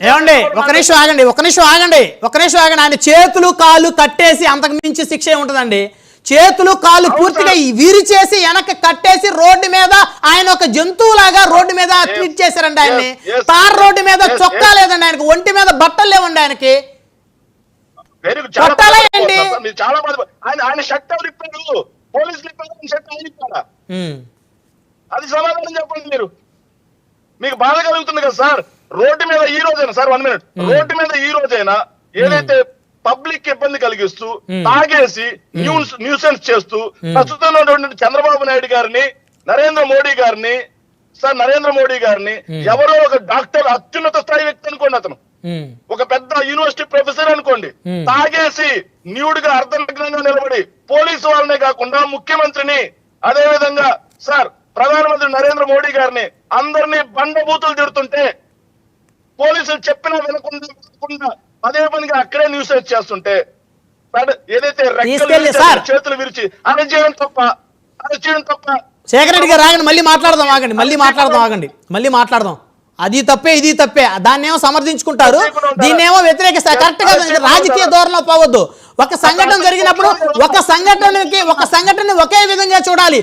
ఏమండి ఒక నిమిషం ఆగండి ఆయన చేతులు కాళ్ళు కట్టేసి అంతకు మించి శిక్ష ఏముంటుందండి? చేతులు కాళ్ళు పూర్తిగా విరిచేసి వెనక కట్టేసి రోడ్డు మీద ఆయన ఒక జంతువులాగా రోడ్డు మీద ట్రీట్ చేశారండి ఆయన్ని. తార్ రోడ్డు మీద చొక్కా లేదండి ఆయనకి, ఒంటి మీద బట్టలు లేవండి ఆయనకి. అది సమాధానం చెప్పండి మీరు. మీకు బాధ కలుగుతుంది కదా సార్. రోడ్డు మీద ఈ రోజైనా సార్ 1 minute, రోడ్డు మీద ఈ రోజైనా ఏదైతే పబ్లిక్ ఇబ్బంది కలిగిస్తూ తాగేసి న్యూసెన్స్ చేస్తూ ప్రస్తుతం ఉన్నటువంటి చంద్రబాబు నాయుడు గారిని, నరేంద్ర మోడీ గారిని ఎవరో ఒక డాక్టర్, అత్యున్నత స్థాయి వ్యక్తి అనుకోండి, అతను ఒక పెద్ద యూనివర్సిటీ ప్రొఫెసర్ అనుకోండి, తాగేసి న్యూడ్ గా అర్ధనగ్నంగా నిలబడి పోలీసు వాళ్ళనే కాకుండా ముఖ్యమంత్రిని, అదే విధంగా సార్ ప్రధానమంత్రి నరేంద్ర మోడీ గారిని అందరినీ బండబూతులు తిడుతుంటే పోలీసులు చెప్పినా వినకుండా అదే పనిగా అక్కడే న్యూస్ చేస్తుంటే ఏదైతే చేతులు విరిచి అరెస్ట్ చేయడం తప్ప. శేఖర్ రెడ్డి గారు ఆగండి, మళ్ళీ మాట్లాడదాం. అది తప్పే ఇది తప్పే, దాన్నేమో సమర్థించుకుంటారు, దీన్నేమో వ్యతిరేకిస్తారు. కరెక్ట్ గా రాజకీయ ధోరణిలో పోవద్దు. ఒక సంఘటన జరిగినప్పుడు ఒక సంఘటన ఒకే విధంగా చూడాలి.